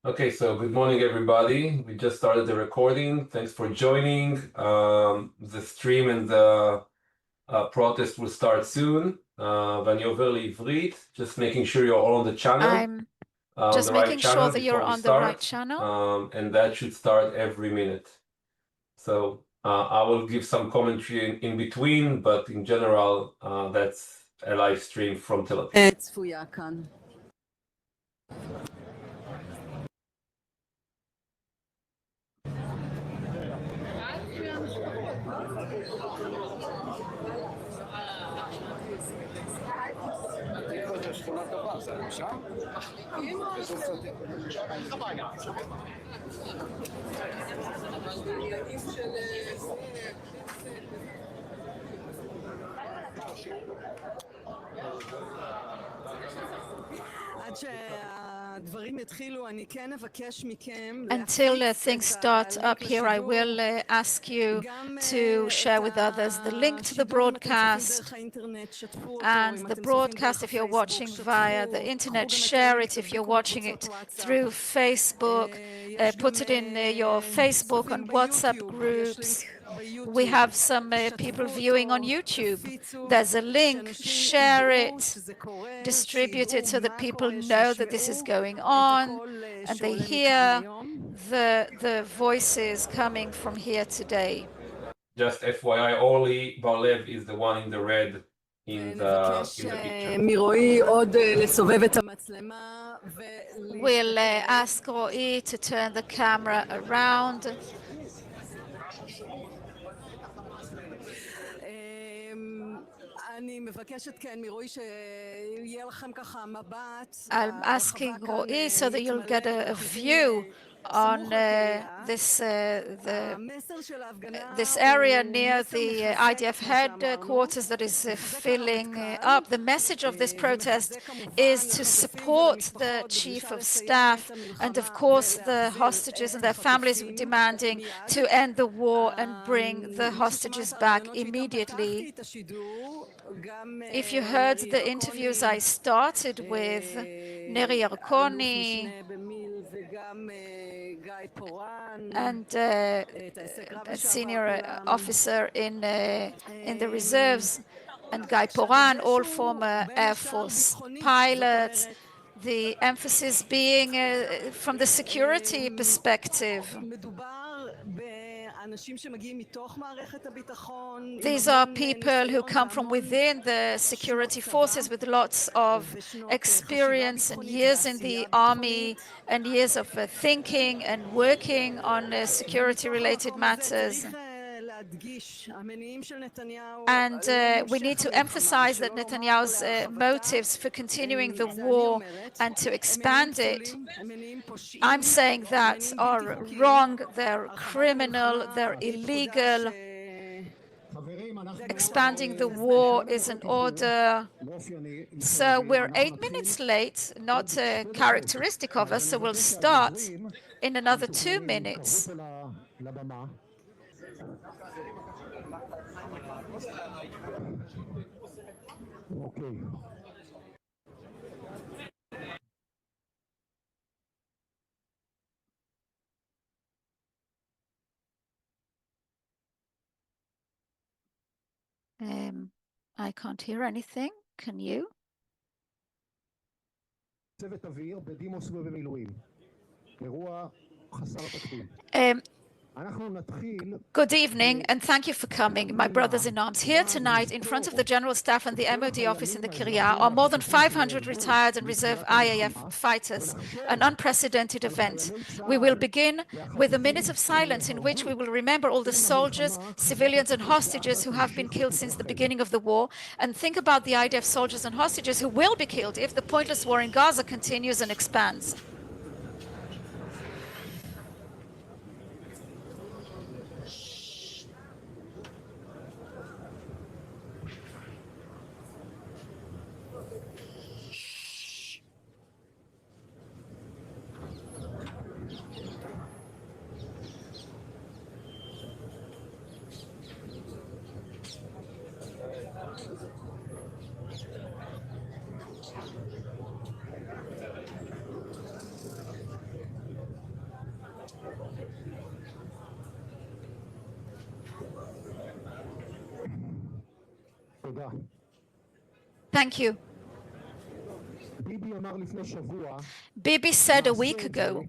Okay, so good morning, everybody. We just started the recording. Thanks for joining. The stream and the protest will start soon. ואני עובר לעברית, just making sure you're all on the channel. I'm the just right making channel sure that you're before we on the right start. channel. And that should start every minute. So I will give some commentary in between, but in general, that's a live stream from Tel Aviv. צפויה כאן. עד שהדברים יתחילו, אני כן אבקש מכם Until things start up here, I will ask you to share with others the link to the broadcast. And the broadcast, if you're watching via the internet, share it. If you're watching it through Facebook, put it in your Facebook and WhatsApp groups. We have some people viewing on YouTube. There's a link, share it, distribute it so that people know that this is going on and they hear the voices coming from here today. Just FYI, Orly Barlev is the one in the red in the picture. מרועי עוד לסובב את המצלמה. We'll ask Ro'i to turn the camera around. אני מבקשת כן מרועי שיהיה לכם ככה מבט. I'm asking Ro'i so that you'll get a view on this area near the IDF headquarters that is filling up. The message of this protest is to support the chief of staff and, of course, the hostages and their families demanding to end the war and bring the hostages back immediately. If you heard the interviews I started with, Neri Yarkoni and a senior officer in the reserves, and Guy Poran, all former Air Force pilots, the emphasis being from the security perspective. These are people who come from within the security forces with lots of experience and years in the army and years of thinking and working on security-related matters. And we need to emphasize that Netanyahu's motives for continuing the war and to expand it, I'm saying that are wrong, they're criminal, they're illegal. Expanding the war is an order. So we're 8 minutes late, not characteristic of us, so we'll start in another 2 minutes. Okay. I can't hear anything. Can you? צוות אוויר בדימוס ובמילואים. אירוע חסר תקדים. Good evening, and thank you for coming, my brothers in arms. Here tonight, in front of the General Staff and the MOD office in the Kiryat, are more than 500 retired and reserve IAF fighters, an unprecedented event. We will begin with a minute of silence in which we will remember all the soldiers, civilians, and hostages who have been killed since the beginning of the war, and think about the IDF soldiers and hostages who will be killed if the pointless war in Gaza continues and expands. Thank you. Bibi said a week ago,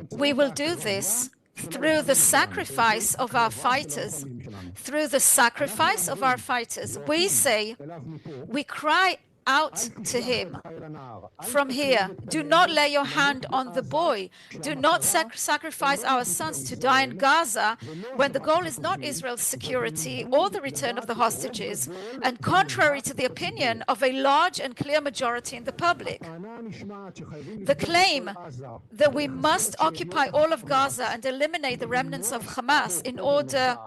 we will do this through the sacrifice of our fighters. Through the sacrifice of our fighters. We say, we cry out to him from here. Do not lay your hand on the boy. Do not sacrifice our sons to die in Gaza when the goal is not Israel's security or the return of the hostages, and contrary to the opinion of a large and clear majority in the public. The claim that we must occupy all of Gaza and eliminate the remnants of Hamas in order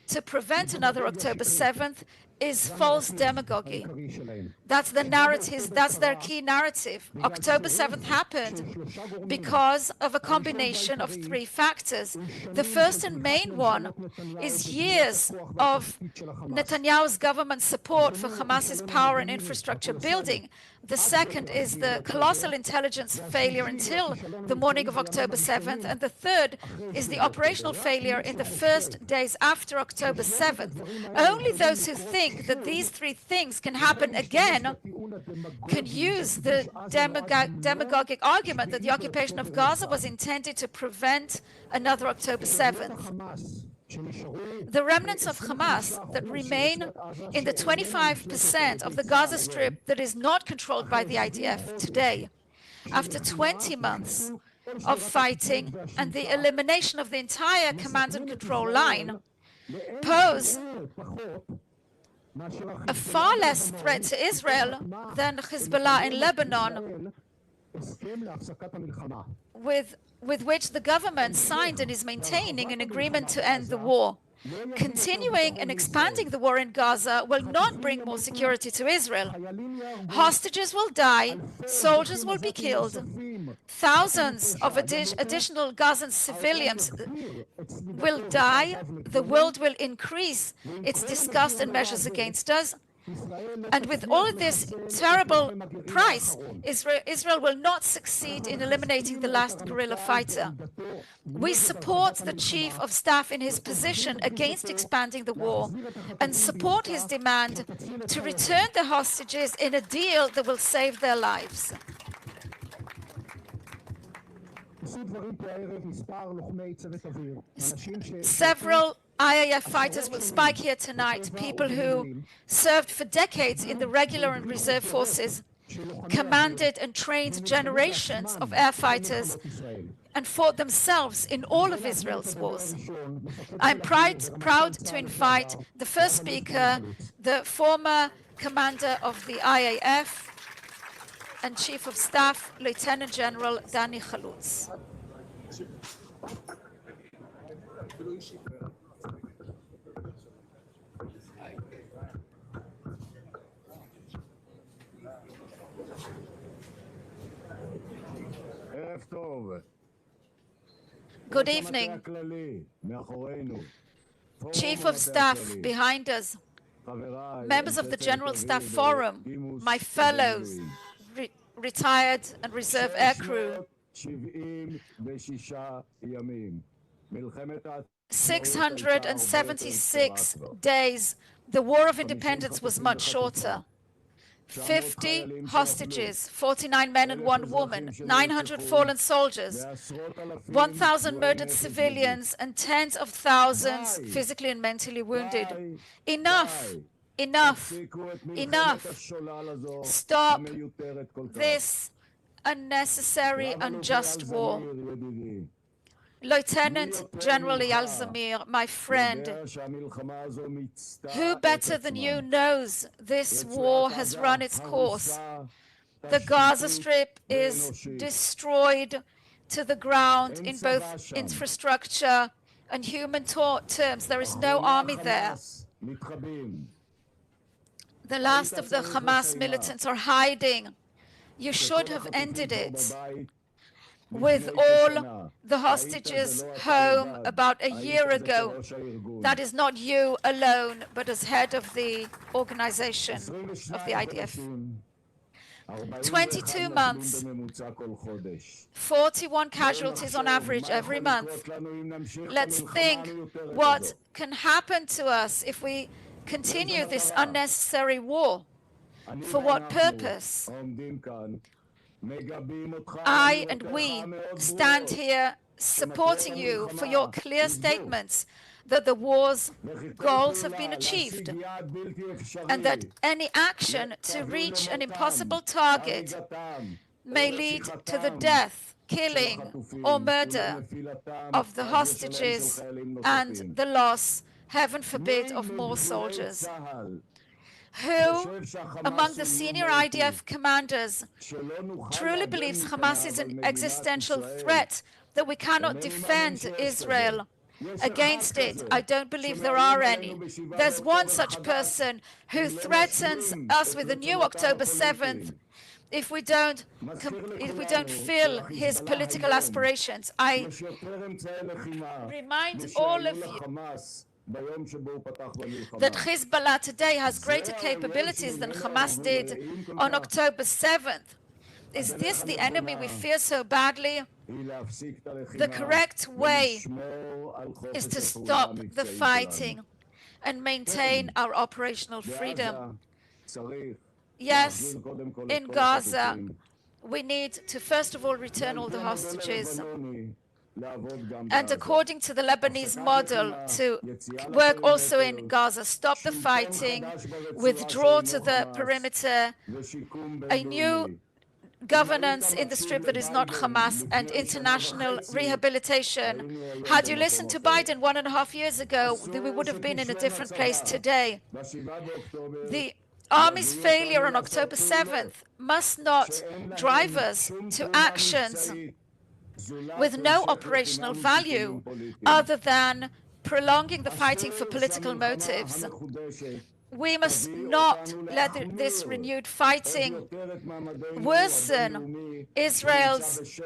to prevent another October 7th is false demagogy. That's the narrative, that's their key narrative. October 7th happened because of a combination of three factors. The first and main one is years of Netanyahu's government support for Hamas's power and infrastructure building. The second is the colossal intelligence failure until the morning of October 7th. And the third is the operational failure in the first days after October 7th. Only those who think that these three things can happen again can use the demagogic argument that the occupation of Gaza was intended to prevent another October 7th. The remnants of Hamas that remain in the 25% of the Gaza Strip that is not controlled by the IDF today, after 20 months of fighting and the elimination of the entire command and control line, pose a far less threat to Israel than Hezbollah in Lebanon, with which the government signed and is maintaining an agreement to end the war. Continuing and expanding the war in Gaza will not bring more security to Israel. Hostages will die, soldiers will be killed, thousands of additional Gazan civilians will die, the world will increase its disgust and measures against us. And with all of this terrible price, Israel will not succeed in eliminating the last guerrilla fighter. We support the chief of staff in his position against expanding the war and support his demand to return the hostages in a deal that will save their lives. Several IAF fighters will spike here tonight, people who served for decades in the regular and reserve forces, commanded and trained generations of air fighters, and fought themselves in all of Israel's wars. I'm proud to invite the first speaker, the former commander of the IAF and Chief of Staff, Lieutenant General Dani Halutz. Good evening. Chief of Staff behind us, members of the General Staff Forum, my fellows, retired and reserve aircrew. 676 days. The War of Independence was much shorter. 50 hostages, 49 men and 1 woman, 900 fallen soldiers, 1,000 murdered civilians, and tens of thousands physically and mentally wounded. Enough! Enough! Enough! Stop this unnecessary, unjust war. Lieutenant General Eyal Zamir, my friend, who better than you knows this war has run its course? The Gaza Strip is destroyed to the ground in both infrastructure and human terms. There is no army there. The last of the Hamas militants are hiding. You should have ended it. With all the hostages home about a year ago. That is not you alone, but as head of the organization of the IDF. 22 months, 41 casualties on average every month. Let's think what can happen to us if we continue this unnecessary war. For what purpose? I and we stand here supporting you for your clear statements that the war's goals have been achieved and that any action to reach an impossible target may lead to the death, killing, or murder of the hostages and the loss, heaven forbid, of more soldiers. Who among the senior IDF commanders truly believes Hamas is an existential threat, that we cannot defend Israel against it? I don't believe there are any. There's one such person who threatens us with a new October 7th if we don't fill his political aspirations. I remind all of you that Hezbollah today has greater capabilities than Hamas did on October 7th. Is this the enemy we fear so badly? The correct way is to stop the fighting and maintain our operational freedom. Yes, in Gaza, we need to first of all return all the hostages, and according to the Lebanese model, to work also in Gaza, stop the fighting, withdraw to the perimeter, a new governance in the Strip that is not Hamas, and international rehabilitation. Had you listened to Biden 1.5 years ago, we would have been in a different place today. The Army's failure on October 7th must not drive us to actions with no operational value other than prolonging the fighting for political motives. We must not let this renewed fighting worsen Israel's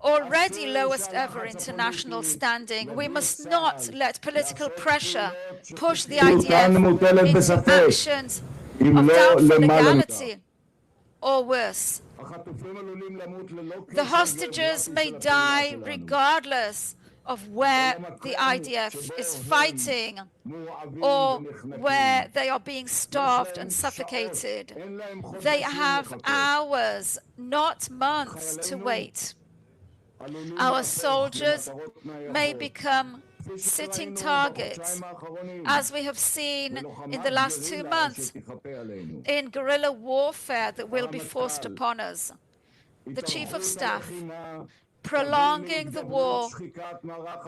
already lowest ever international standing. We must not let political pressure push the IDF into actions of doubtful legality or worse. The hostages may die regardless of where the IDF is fighting or where they are being starved and suffocated. They have hours, not months, to wait. Our soldiers may become sitting targets, as we have seen in the last 2 months in guerrilla warfare that will be forced upon us. The Chief of Staff, prolonging the war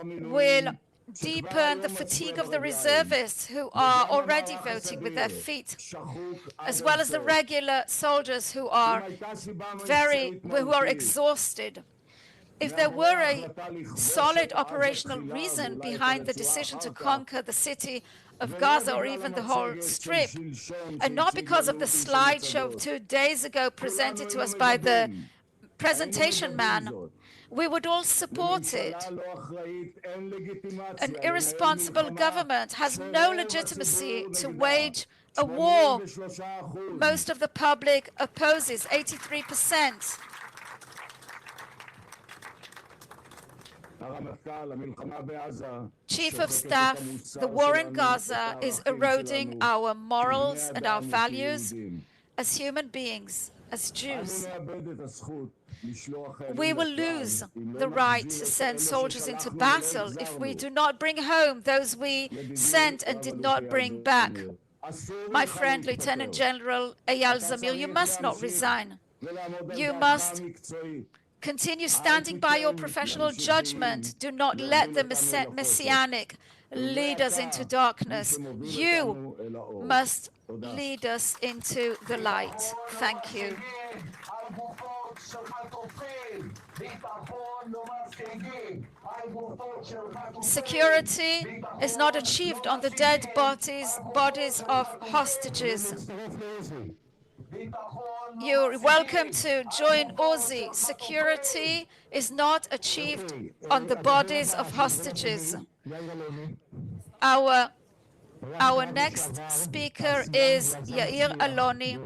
will deepen the fatigue of the reservists who are already voting with their feet, as well as the regular soldiers who are exhausted. If there were a solid operational reason behind the decision to conquer the city of Gaza or even the whole Strip, and not because of the slideshow of 2 days ago presented to us by the presentation man, we would all support it. An irresponsible government has no legitimacy to wage a war most of the public opposes, 83%. Chief of Staff, the war in Gaza is eroding our morals and our values as human beings, as Jews. We will lose the right to send soldiers into battle if we do not bring home those we sent and did not bring back. My friend, Lieutenant General Eyal Zamir, you must not resign. You must continue standing by your professional judgment. Do not let the messianic lead us into darkness. You must lead us into the light. Thank you. Security is not achieved on the dead bodies of hostages. You're welcome to join Uzi. Security is not achieved on the bodies of hostages. Our next speaker is Yair Alony,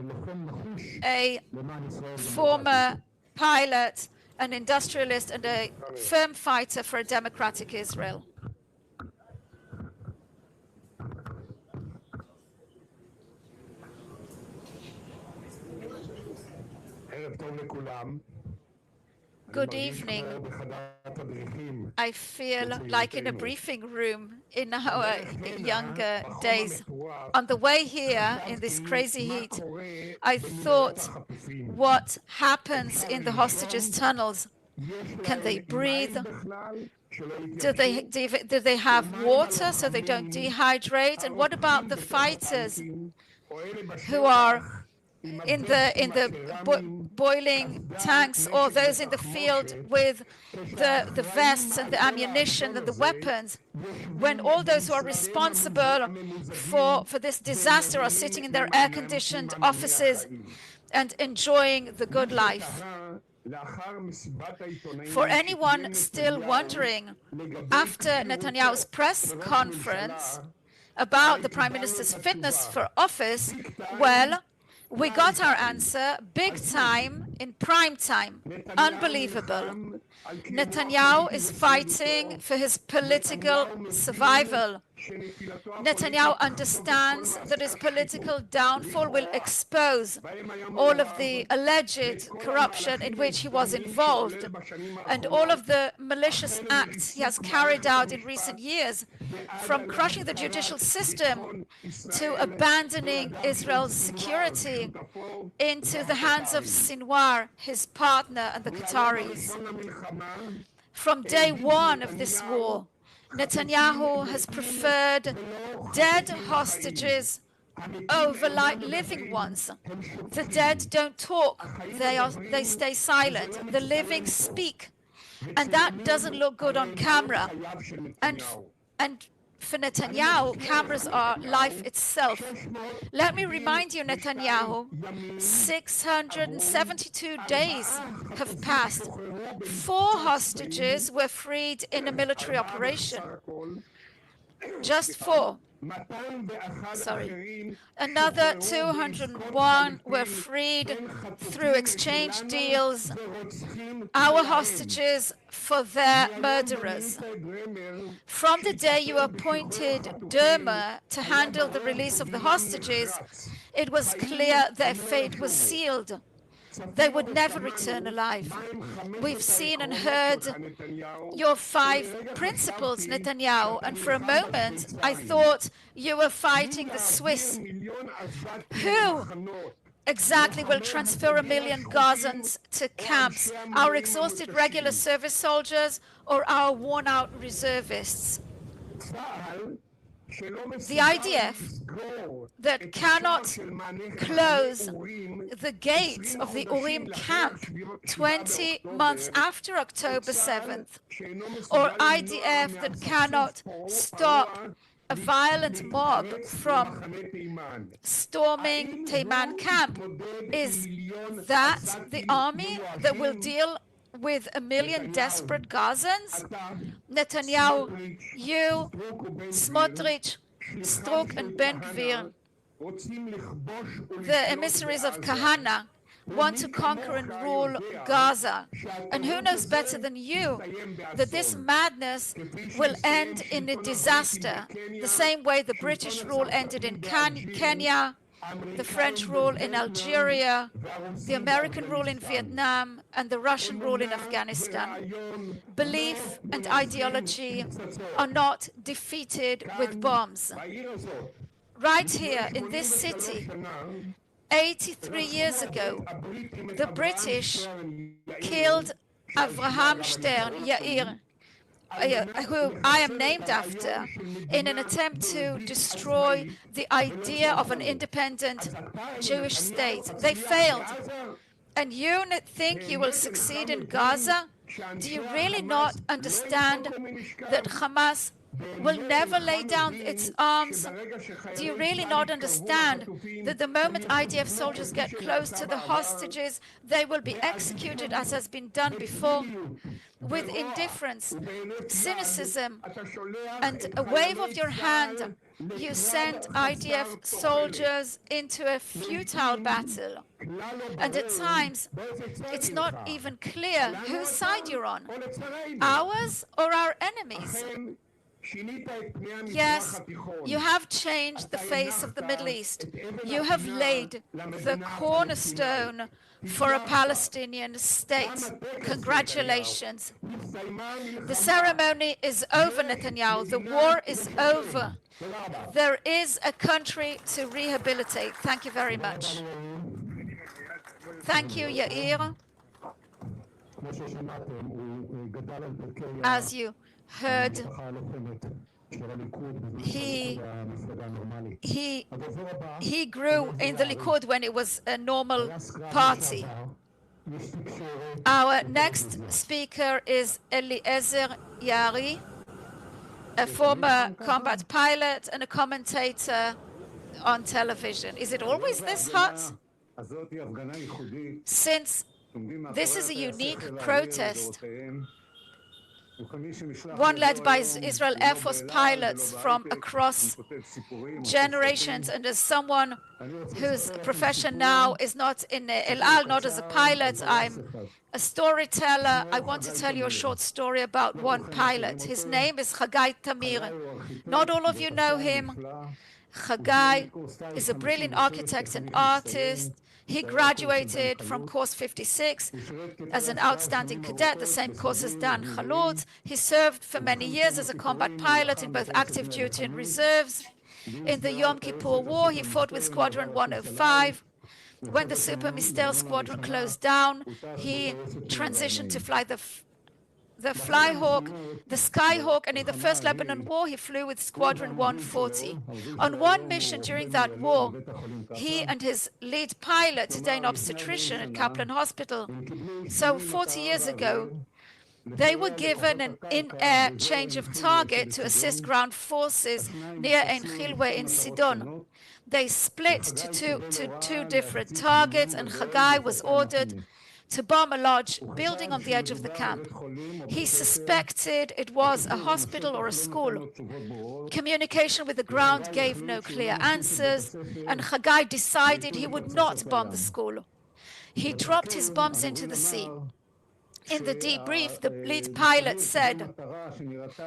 a former pilot, an industrialist, and a firm fighter for a democratic Israel. Good evening. I feel like in a briefing room in our younger days. On the way here, in this crazy heat, I thought, what happens in the hostages' tunnels? Can they breathe? Do they have water so they don't dehydrate? And what about the fighters who are in the boiling tanks, or those in the field with the vests and the ammunition and the weapons, when all those who are responsible for this disaster are sitting in their air-conditioned offices and enjoying the good life? For anyone still wondering, after Netanyahu's press conference about the Prime Minister's fitness for office, well, we got our answer big time in prime time. Unbelievable. Netanyahu is fighting for his political survival. Netanyahu understands that his political downfall will expose all of the alleged corruption in which he was involved and all of the malicious acts he has carried out in recent years, from crushing the judicial system to abandoning Israel's security into the hands of Sinwar, his partner, and the Qataris. From day one of this war, Netanyahu has preferred dead hostages over living ones. The dead don't talk, they stay silent. The living speak, and that doesn't look good on camera. And for Netanyahu, cameras are life itself. Let me remind you, Netanyahu, 672 days have passed. 4 hostages were freed in a military operation. Just 4. Sorry. Another 201 were freed through exchange deals, our hostages for their murderers. From the day you appointed Dermer to handle the release of the hostages, it was clear their fate was sealed. They would never return alive. We've seen and heard your 5 principles, Netanyahu, and for a moment I thought you were fighting the Swiss. Who exactly will transfer 1 million Gazans to camps? Our exhausted regular service soldiers or our worn-out reservists? The IDF that cannot close the gates of the Urim camp 20 months after October 7th, or IDF that cannot stop a violent mob from storming Teiman camp. Is that the army that will deal with 1 million desperate Gazans? Netanyahu, you, Smotrich, Struk, and Ben Gvir, the emissaries of Kahana, want to conquer and rule Gaza. And who knows better than you that this madness will end in a disaster, the same way the British rule ended in Kenya, the French rule in Algeria, the American rule in Vietnam, and the Russian rule in Afghanistan. Belief and ideology are not defeated with bombs. Right here in this city, 83 years ago, the British killed Avraham Stern, Yair, who I am named after, in an attempt to destroy the idea of an independent Jewish state. They failed. And you think you will succeed in Gaza? Do you really not understand that Hamas will never lay down its arms? Do you really not understand that the moment IDF soldiers get close to the hostages, they will be executed as has been done before? With indifference, cynicism, and a wave of your hand, you send IDF soldiers into a futile battle. And at times, it's not even clear whose side you're on, ours or our enemies. Yes, you have changed the face of the Middle East. You have laid the cornerstone for a Palestinian state. Congratulations. The ceremony is over, Netanyahu. The war is over. There is a country to rehabilitate. Thank you very much. Thank you, Yair. As you heard, he grew in the Likud when it was a normal party. Our next speaker is Eliezer Yaari, a former combat pilot and a commentator on television. Is it always this hot? Since this is a unique protest, one led by Israel Air Force pilots from across generations, and as someone whose profession now is not in Elal, not as a pilot, I'm a storyteller. I want to tell you a short story about one pilot. His name is Tami Arad. Not all of you know him. Chagai is a brilliant architect and artist. He graduated from course 56 as an outstanding cadet, the same course as Dan Halutz. He served for many years as a combat pilot in both active duty and reserves. In the Yom Kippur War, he fought with Squadron 105. When the Super Mistel squadron closed down, he transitioned to fly the Flyhawk, the Skyhawk, and in the First Lebanon War, he flew with Squadron 140. On one mission during that war, he and his lead pilot, today an obstetrician at Kaplan Hospital, so 40 years ago, they were given an in-air change of target to assist ground forces near Ein Chilwe in Sidon. They split to two different targets, and Chagai was ordered to bomb a large building on the edge of the camp. He suspected it was a hospital or a school. Communication with the ground gave no clear answers, and Chagai decided he would not bomb the school. He dropped his bombs into the sea. In the debrief, the lead pilot said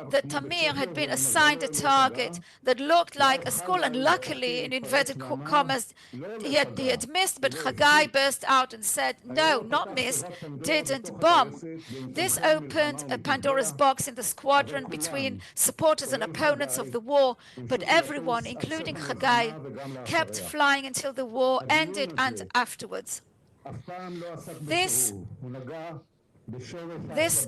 that Tamir had been assigned a target that looked like a school, and luckily, in inverted commas, he had missed, but Chagai burst out and said, no, not missed, didn't bomb. This opened a Pandora's box in the squadron between supporters and opponents of the war, but everyone, including Chagai, kept flying until the war ended and afterwards. This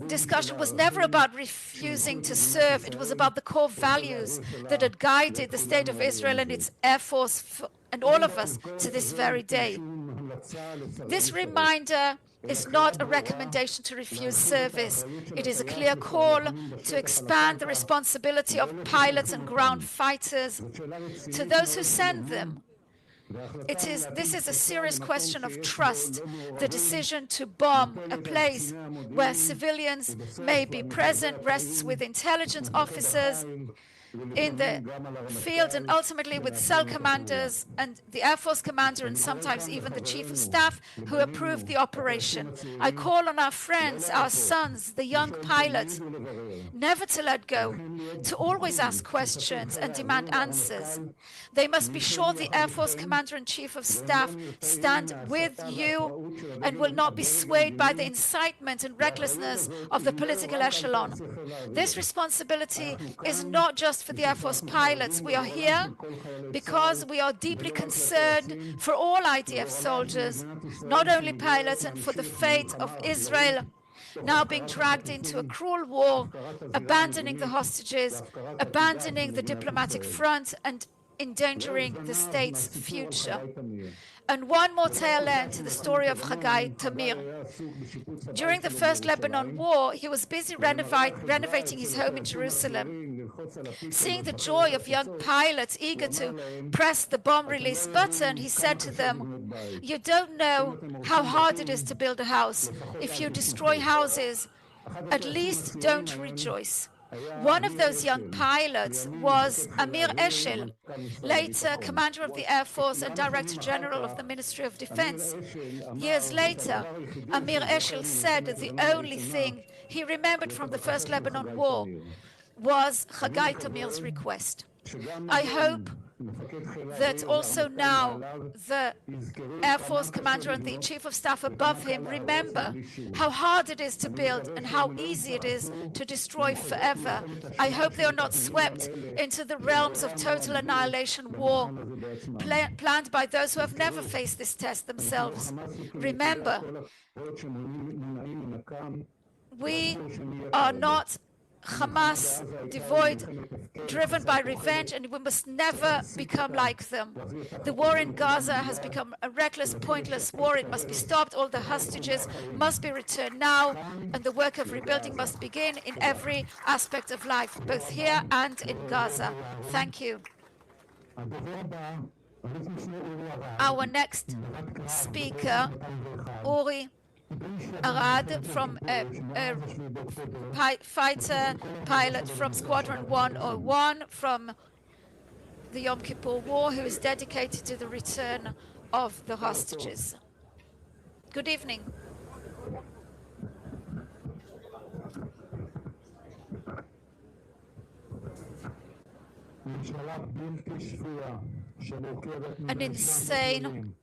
discussion was never about refusing to serve. It was about the core values that had guided the State of Israel and its Air Force and all of us to this very day. This reminder is not a recommendation to refuse service. It is a clear call to expand the responsibility of pilots and ground fighters to those who send them. This is a serious question of trust. The decision to bomb a place where civilians may be present rests with intelligence officers in the field and ultimately with cell commanders and the Air Force commander and sometimes even the chief of staff who approved the operation. I call on our friends, our sons, the young pilots, never to let go, to always ask questions and demand answers. They must be sure the Air Force commander and chief of staff stand with you and will not be swayed by the incitement and recklessness of the political echelon. This responsibility is not just for the Air Force pilots. We are here because we are deeply concerned for all IDF soldiers, not only pilots, and for the fate of Israel now being dragged into a cruel war, abandoning the hostages, abandoning the diplomatic front, and endangering the state's future. And one more tail end to the story of Chagai Tamir. During the First Lebanon War, he was busy renovating his home in Jerusalem. Seeing the joy of young pilots eager to press the bomb release button, he said to them, "You don't know how hard it is to build a house. If you destroy houses, at least don't rejoice." One of those young pilots was Amir Eshel, later commander of the Air Force and Director General of the Ministry of Defense. Years later, Amir Eshel said that the only thing he remembered from the First Lebanon War was Chagai Tamir's request. I hope that also now the Air Force commander and the chief of staff above him remember how hard it is to build and how easy it is to destroy forever. I hope they are not swept into the realms of total annihilation war planned by those who have never faced this test themselves. Remember, we are not Hamas driven by revenge, and we must never become like them. The war in Gaza has become a reckless, pointless war. It must be stopped. All the hostages must be returned now, and the work of rebuilding must begin in every aspect of life, both here and in Gaza. Thank you. Our next speaker, Uri Arad, from fighter pilot from Squadron 101 from the Yom Kippur War, who is dedicated to the return of the hostages. Good evening. An insane,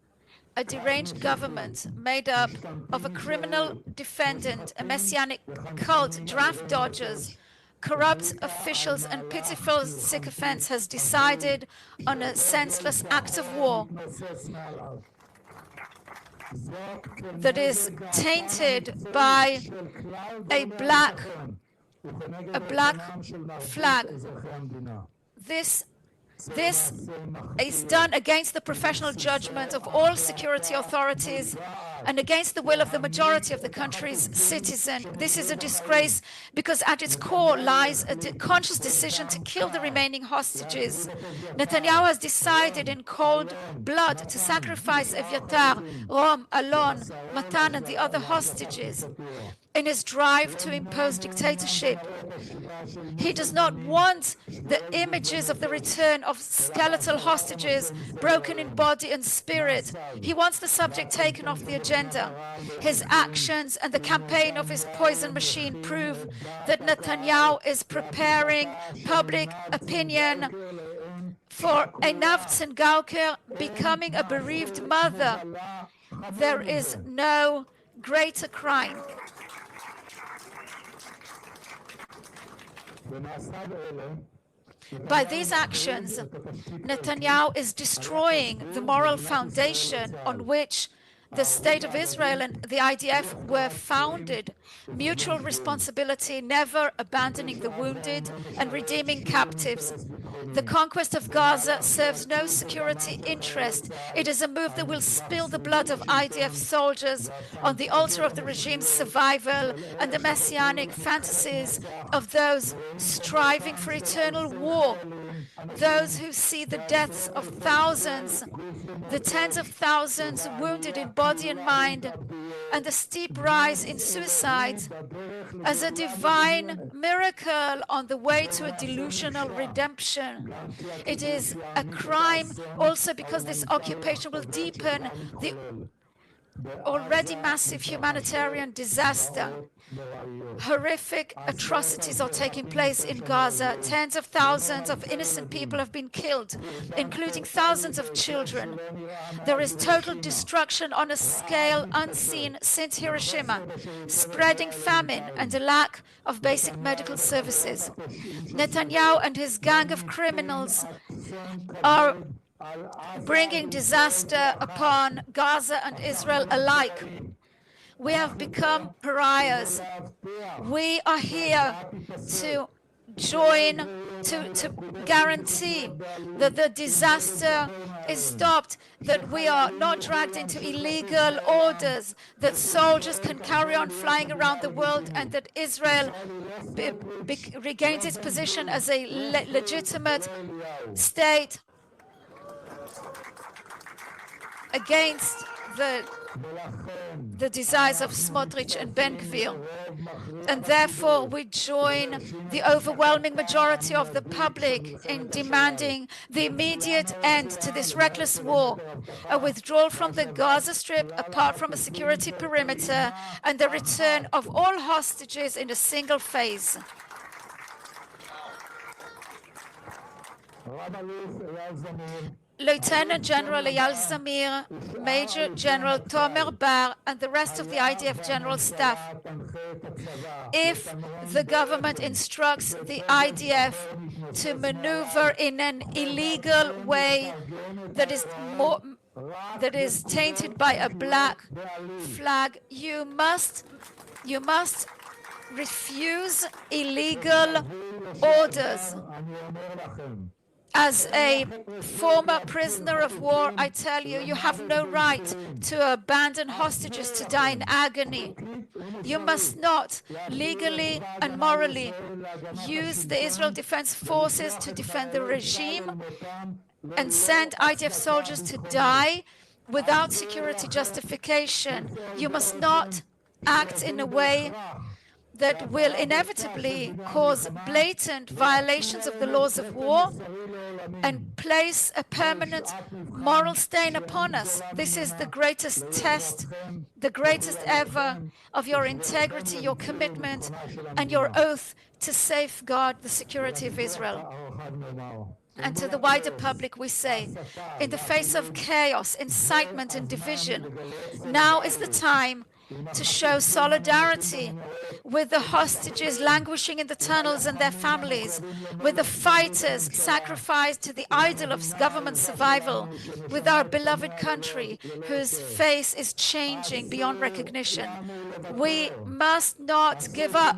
a deranged government made up of a criminal defendant, a messianic cult, draft dodgers, corrupt officials, and pitiful sycophants has decided on a senseless act of war that is tainted by a black flag. This is done against the professional judgment of all security authorities and against the will of the majority of the country's citizens. This is a disgrace because at its core lies a conscious decision to kill the remaining hostages. Netanyahu has decided in cold blood to sacrifice Evyatar, Rom, Alon, Matan, and the other hostages in his drive to impose dictatorship. He does not want the images of the return of skeletal hostages, broken in body and spirit. He wants the subject taken off the agenda. His actions and the campaign of his poison machine prove that Netanyahu is preparing public opinion for Einat Zengarker becoming a bereaved mother. There is no greater crime. By these actions, Netanyahu is destroying the moral foundation on which the State of Israel and the IDF were founded: mutual responsibility, never abandoning the wounded and redeeming captives. The conquest of Gaza serves no security interest. It is a move that will spill the blood of IDF soldiers on the altar of the regime's survival and the messianic fantasies of those striving for eternal war. Those who see the deaths of thousands, the tens of thousands wounded in body and mind, and the steep rise in suicides as a divine miracle on the way to a delusional redemption. It is a crime also because this occupation will deepen the already massive humanitarian disaster. Horrific atrocities are taking place in Gaza. Tens of thousands of innocent people have been killed, including thousands of children. There is total destruction on a scale unseen since Hiroshima, spreading famine and a lack of basic medical services. Netanyahu and his gang of criminals are bringing disaster upon Gaza and Israel alike. We have become pariahs. We are here to join, to guarantee that the disaster is stopped, that we are not dragged into illegal orders, that soldiers can carry on flying around the world, and that Israel regains its position as a legitimate state against the desires of Smotrich and Ben Gvir. And therefore we join the overwhelming majority of the public in demanding the immediate end to this reckless war, a withdrawal from the Gaza Strip apart from a security perimeter, and the return of all hostages in a single phase. Lieutenant General Eyal Zamir, Major General Tomer Bar, and the rest of the IDF General Staff. If the government instructs the IDF to maneuver in an illegal way that is tainted by a black flag, you must refuse illegal orders. As a former prisoner of war, I tell you, you have no right to abandon hostages to die in agony. You must not, legally and morally, use the Israel Defense Forces to defend the regime and send IDF soldiers to die without security justification. You must not act in a way that will inevitably cause blatant violations of the laws of war and place a permanent moral stain upon us. This is the greatest test, the greatest ever, of your integrity, your commitment, and your oath to safeguard the security of Israel. And to the wider public, we say, in the face of chaos, incitement, and division, now is the time to show solidarity with the hostages languishing in the tunnels and their families, with the fighters sacrificed to the idol of government survival, with our beloved country whose face is changing beyond recognition. We must not give up.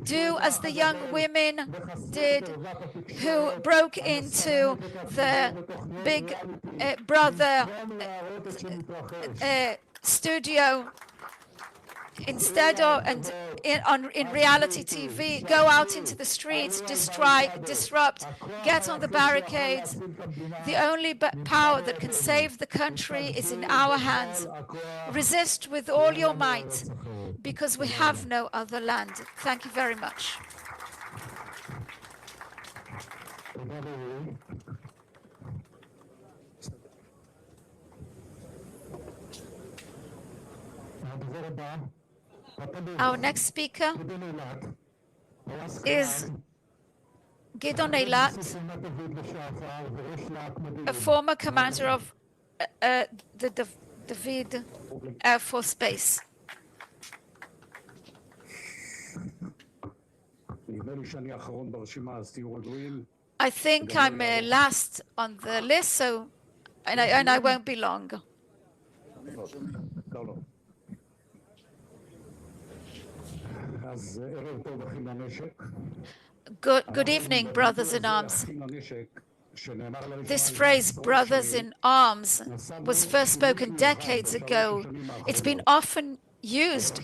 Do as the young women did who broke into the Big Brother studio instead of in reality TV. Go out into the streets, disrupt, get on the barricades. The only power that can save the country is in our hands. Resist with all your might, because we have no other land. Thank you very much. Our next speaker is Gidon Eilat, a former commander of the David Air Force Base. I think I'm last on the list, so and I won't be long. Good evening, brothers in arms. This phrase, brothers in arms, was first spoken decades ago. It's been often used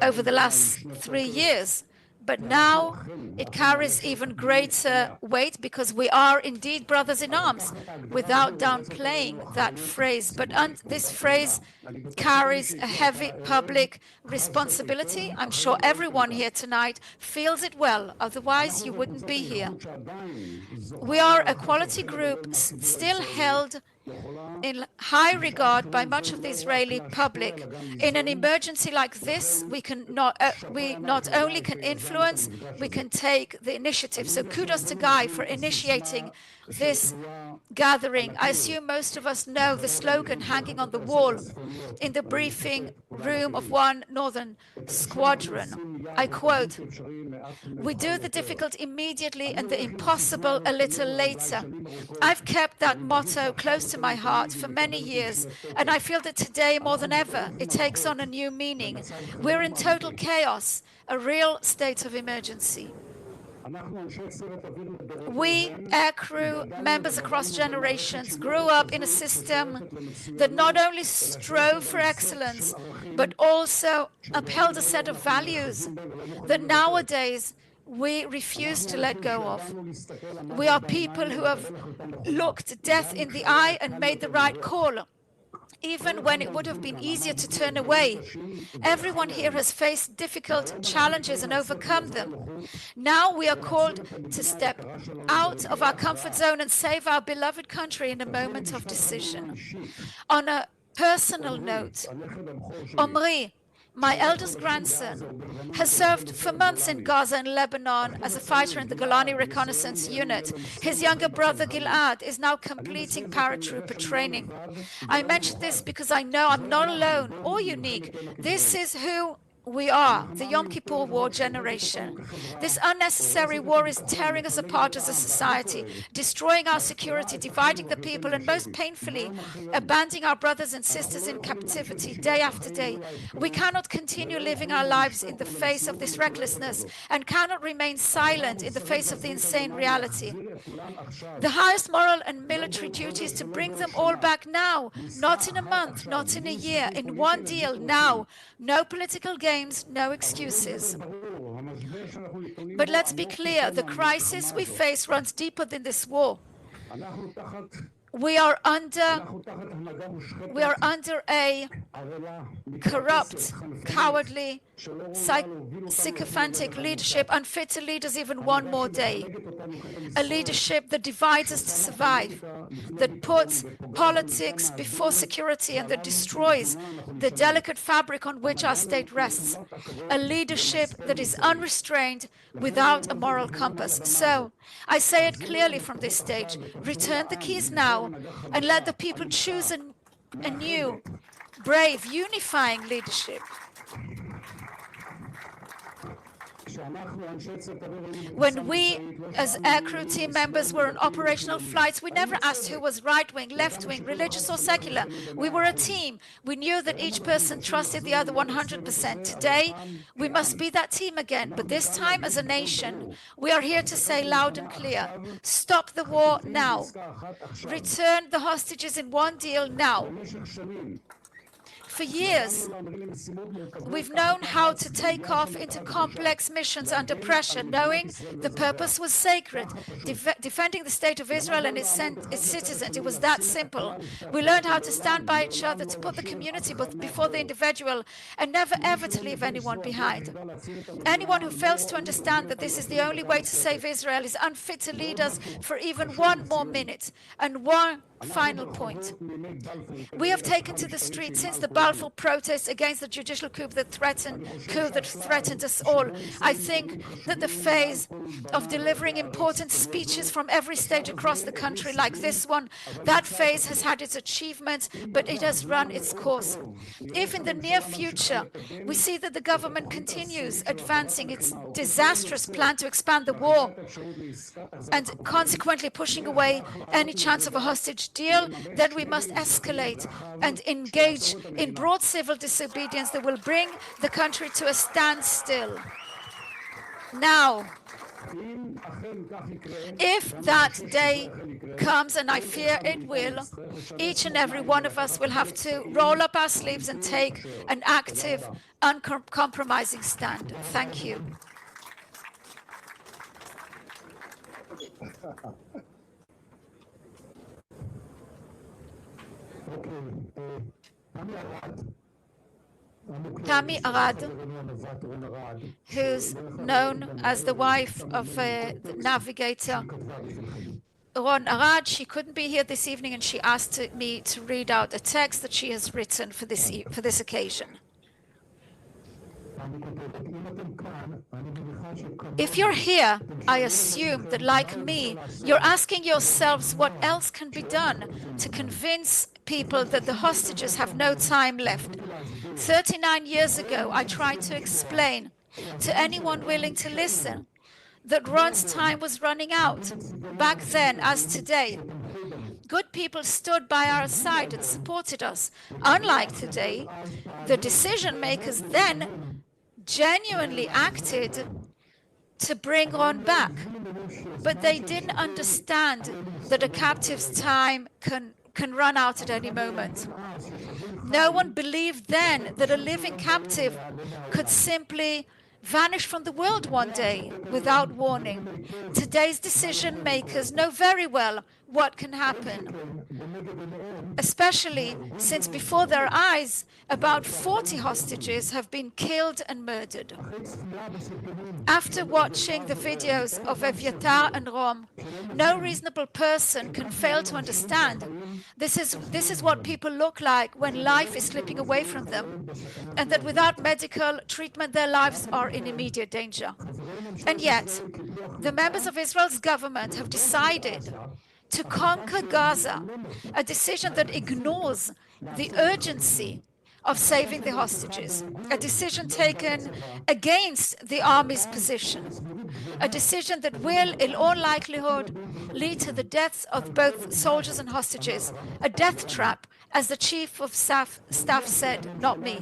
over the last 3 years, but now it carries even greater weight because we are indeed brothers in arms, without downplaying that phrase. But this phrase carries a heavy public responsibility. I'm sure everyone here tonight feels it well, otherwise you wouldn't be here. We are a quality group still held in high regard by much of the Israeli public. In an emergency like this, we not only can influence, we can take the initiative. So kudos to Guy for initiating this gathering. I assume most of us know the slogan hanging on the wall in the briefing room of one northern squadron. I quote, "We do the difficult immediately and the impossible a little later." I've kept that motto close to my heart for many years, and I feel that today more than ever it takes on a new meaning. We're in total chaos, a real state of emergency. We, aircrew members across generations, grew up in a system that not only strove for excellence, but also upheld a set of values that nowadays we refuse to let go of. We are people who have looked death in the eye and made the right call, even when it would have been easier to turn away. Everyone here has faced difficult challenges and overcome them. Now we are called to step out of our comfort zone and save our beloved country in a moment of decision. On a personal note, Omri, My eldest grandson has served for months in Gaza and Lebanon as a fighter in the Golani Reconnaissance Unit. His younger brother Gilad is now completing paratrooper training. I mention this because I know I'm not alone or unique. This is who we are, the Yom Kippur War generation. This unnecessary war is tearing us apart as a society, destroying our security, dividing the people, and most painfully, abandoning our brothers and sisters in captivity day after day. We cannot continue living our lives in the face of this recklessness and cannot remain silent in the face of the insane reality. The highest moral and military duty is to bring them all back now, not in a month, not in a year, in one deal, now. No political games, no excuses. But let's be clear, the crisis we face runs deeper than this war. We are under a corrupt, cowardly, sycophantic leadership, unfit to lead us even one more day. A leadership that divides us to survive, that puts politics before security, and that destroys the delicate fabric on which our state rests. A leadership that is unrestrained without a moral compass. So, I say it clearly from this stage, return the keys now and let the people choose a new, brave, unifying leadership. When we, as aircrew team members, were on operational flights, we never asked who was right-wing, left-wing, religious or secular. We were a team. We knew that each person trusted the other 100%. Today, we must be that team again, but this time as a nation. We are here to say loud and clear, stop the war now. Return the hostages in one deal now. For years, we've known how to take off into complex missions under pressure, knowing the purpose was sacred, defending the state of Israel and its citizens. It was that simple. We learned how to stand by each other, to put the community before the individual, and never ever to leave anyone behind. Anyone who fails to understand that this is the only way to save Israel is unfit to lead us for even one more minute. And one final point. We have taken to the streets since the Balfour protests against the judicial coup that threatened us all. I think that the phase of delivering important speeches from every state across the country like this one, that phase has had its achievements, but it has run its course. If in the near future we see that the government continues advancing its disastrous plan to expand the war and consequently pushing away any chance of a hostage deal, then we must escalate and engage in broad civil disobedience that will bring the country to a standstill. Now, if that day comes, and I fear it will, each and every one of us will have to roll up our sleeves and take an active, uncompromising stand. Thank you. Tami Arad, who's known as the wife of the navigator Ron Arad, she couldn't be here this evening, and she asked me to read out a text that she has written for this occasion. If you're here, I assume that, like me, you're asking yourselves what else can be done to convince people that the hostages have no time left. 39 years ago, I tried to explain to anyone willing to listen that Ron's time was running out. Back then, as today, good people stood by our side and supported us. Unlike today, the decision makers then genuinely acted to bring Ron back. But they didn't understand that a captive's time can run out at any moment. No one believed then that a living captive could simply vanish from the world one day without warning. Today's decision makers know very well what can happen, especially since before their eyes, about 40 hostages have been killed and murdered. After watching the videos of Evyatar and Rom, no reasonable person can fail to understand this is what people look like when life is slipping away from them, and that without medical treatment their lives are in immediate danger. And yet, the members of Israel's government have decided to conquer Gaza, a decision that ignores the urgency of saving the hostages, a decision taken against the army's position, a decision that will, in all likelihood, lead to the deaths of both soldiers and hostages, a death trap, as the chief of staff said, not me.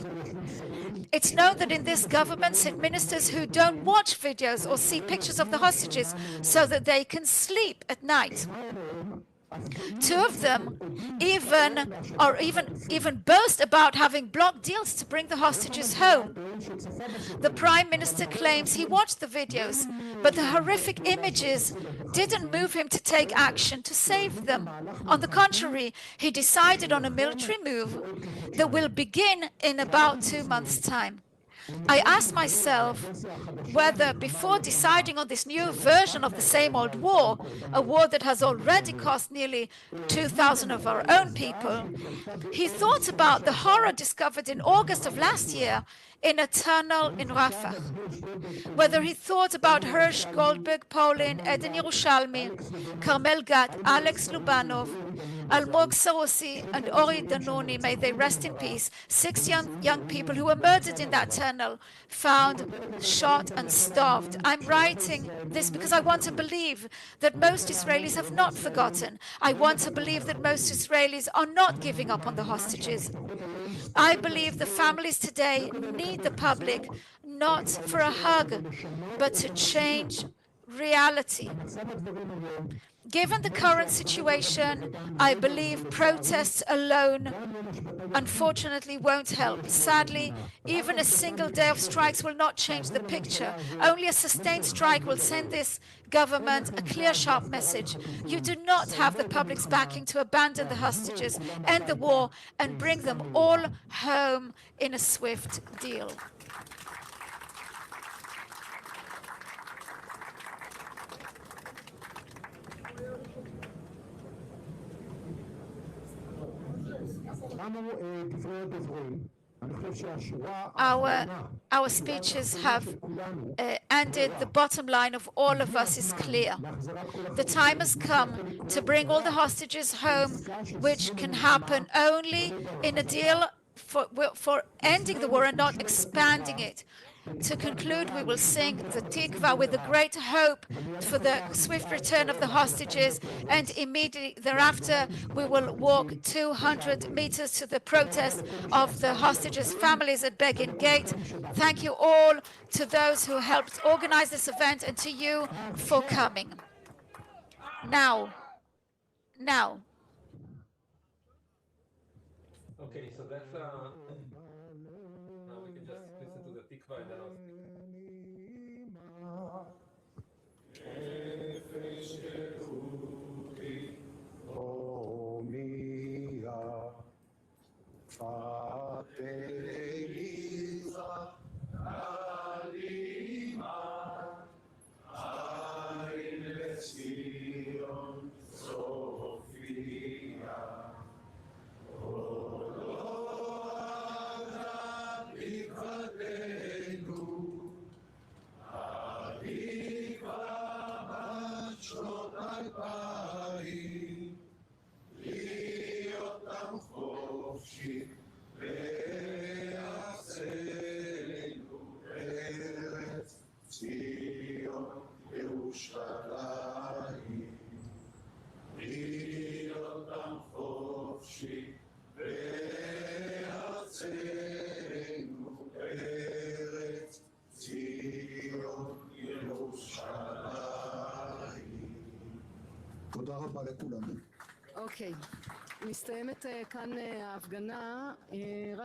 It's known that in this government sit ministers who don't watch videos or see pictures of the hostages so that they can sleep at night. Two of them even boast about having blocked deals to bring the hostages home. The Prime Minister claims he watched the videos, but the horrific images didn't move him to take action to save them. On the contrary, he decided on a military move that will begin in about 2 months' time. I asked myself whether, before deciding on this new version of the same old war, a war that has already cost nearly 2,000 of our own people, he thought about the horror discovered in August of last year in a tunnel in Rafah, whether he thought about Hirsch, Goldberg, Paulin, Eden Yerushalmi, Carmel Gat, Alex Lubanov, Almog Sarosi, and Ori Danoni, may they rest in peace, 6 young people who were murdered in that tunnel, found, shot, and starved. I'm writing this because I want to believe that most Israelis have not forgotten. I want to believe that most Israelis are not giving up on the hostages. I believe the families today need the public not for a hug, but to change reality. Given the current situation, I believe protests alone, unfortunately, won't help. Sadly, even a single day of strikes will not change the picture. Only a sustained strike will send this government a clear, sharp message. You do not have the public's backing to abandon the hostages, end the war, and bring them all home in a swift deal. Our speeches have ended. The bottom line of all of us is clear. The time has come to bring all the hostages home, which can happen only in a deal for ending the war and not expanding it. To conclude, we will sing the Tikva with a great hope for the swift return of the hostages, and immediately thereafter we will walk 200 meters to the protest of the hostages' families at Begin Gate. Thank you all to those who helped organize this event and to you for coming. Now. Okay, so that's now we can just listen to the Tikva and then I'll speak.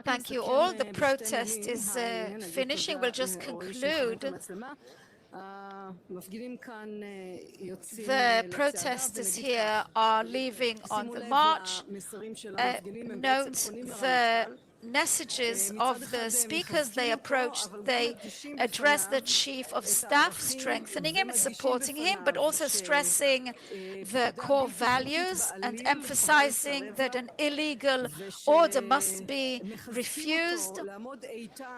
Thank you all. The protest is finishing. We'll just conclude The protesters here are leaving on the march. Note the messages of the speakers they approach. They address the chief of staff, strengthening him and supporting him, but also stressing the core values and emphasizing that an illegal order must be refused,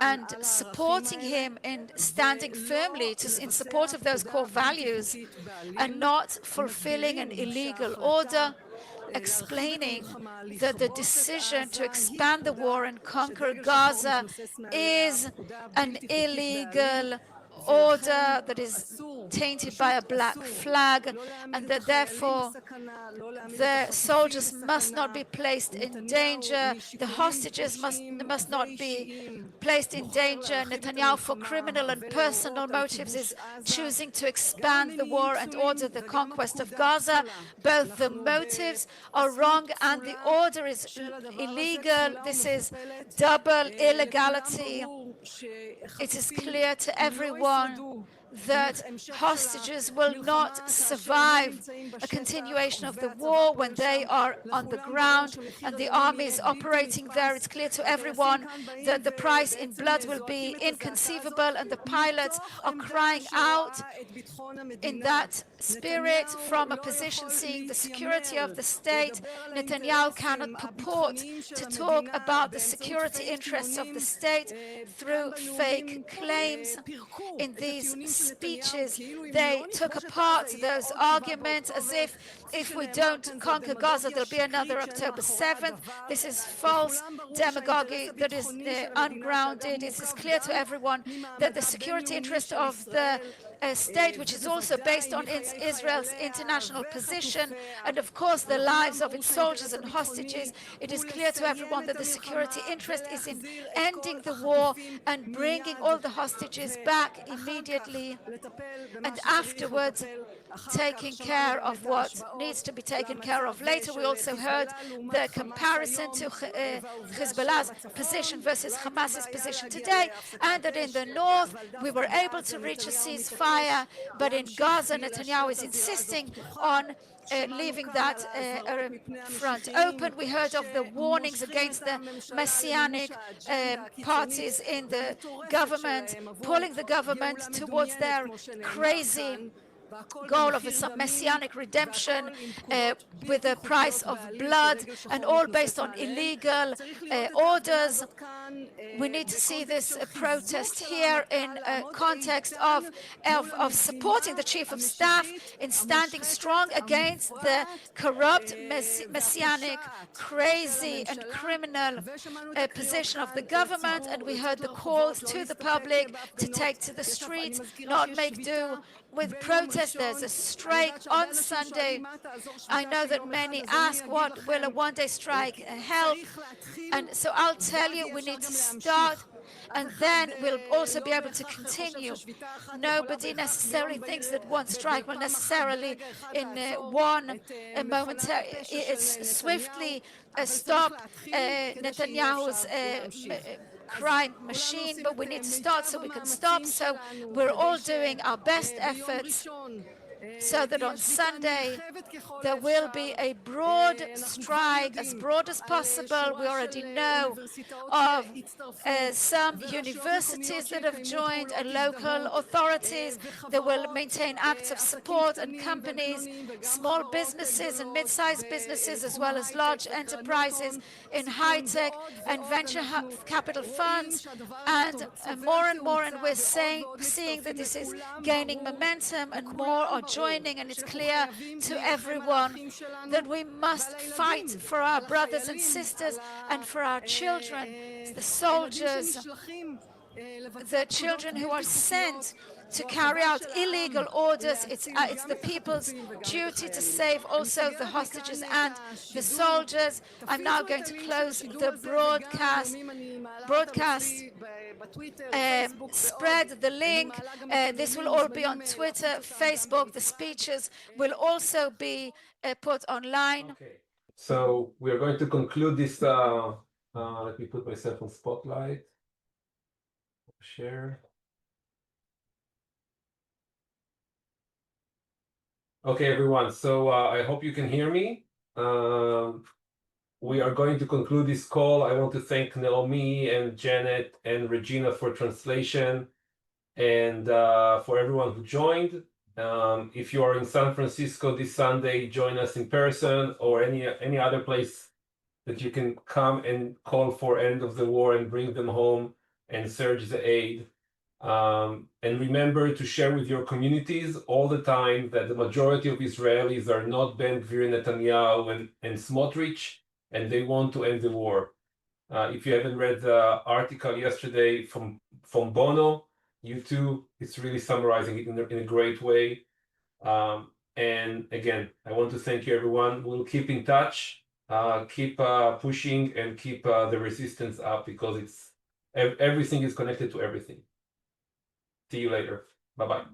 and supporting him in standing firmly in support of those core values and not fulfilling an illegal order, explaining that the decision to expand the war and conquer Gaza is an illegal order that is tainted by a black flag, and that therefore the soldiers must not be placed in danger, the hostages must not be placed in danger. Netanyahu, for criminal and personal motives, is choosing to expand the war and order the conquest of Gaza. Both the motives are wrong and the order is illegal. This is double illegality. It is clear to everyone that hostages will not survive a continuation of the war when they are on the ground and the army is operating there. It's clear to everyone that the price in blood will be inconceivable, and the pilots are crying out in that spirit from a position seeing the security of the state. Netanyahu cannot purport to talk about the security interests of the state through fake claims. In these speeches, they took apart those arguments as if we don't conquer Gaza, there'll be another October 7th. This is false demagoguery that is ungrounded. It is clear to everyone that the security interest of the state, which is also based on Israel's international position, and of course the lives of its soldiers and hostages, it is clear to everyone that the security interest is in ending the war and bringing all the hostages back immediately, and afterwards taking care of what needs to be taken care of later. We also heard the comparison to Hezbollah's position versus Hamas's position today, and that in the north we were able to reach a ceasefire, but in Gaza Netanyahu is insisting on leaving that front open. We heard of the warnings against the messianic parties in the government, pulling the government towards their crazy goal of some messianic redemption with the price of blood, and all based on illegal orders. We need to see this protest here in a context of supporting the chief of staff in standing strong against the corrupt, messianic, crazy and criminal position of the government. And we heard the calls to the public to take to the streets, not make do with protests. There's a strike on Sunday. I know that many ask, what will a one-day strike help? And so I'll tell you, we need to start, and then we'll also be able to continue. Nobody necessarily thinks that one strike will necessarily in one moment swiftly stop Netanyahu's crime machine, but we need to start so we can stop. So we're all doing our best efforts so that on Sunday there will be a broad strike, as broad as possible. We already know of some universities that have joined and local authorities that will maintain acts of support, and companies, small businesses and mid-sized businesses, as well as large enterprises in high-tech and venture capital funds, and more, and we're seeing that this is gaining momentum, and more are joining. And it's clear to everyone that we must fight for our brothers and sisters and for our children, the soldiers, the children who are sent to carry out illegal orders. It's the people's duty to save also the hostages and the soldiers. I'm now going to close the broadcast. Spread the link. This will all be on Twitter, Facebook. The speeches will also be put online. Okay. So we are going to conclude this. Let me put myself on spotlight. Share. Okay, everyone. So I hope you can hear me. We are going to conclude this call. I want to thank Naomi and Janet and Regina for translation and for everyone who joined. If you are in San Francisco this Sunday, join us in person or any other place that you can come and call for end of the war and bring them home and surge the aid. And remember to share with your communities all the time that the majority of Israelis are not Ben Gvir, Netanyahu, and Smotrich, and they want to end the war. If you haven't read the article yesterday from Bono, you too, it's really summarizing it in a great way. And again, I want to thank you, everyone. We'll keep in touch, keep pushing, and keep the resistance up because everything is connected to everything. See you later. Bye-bye.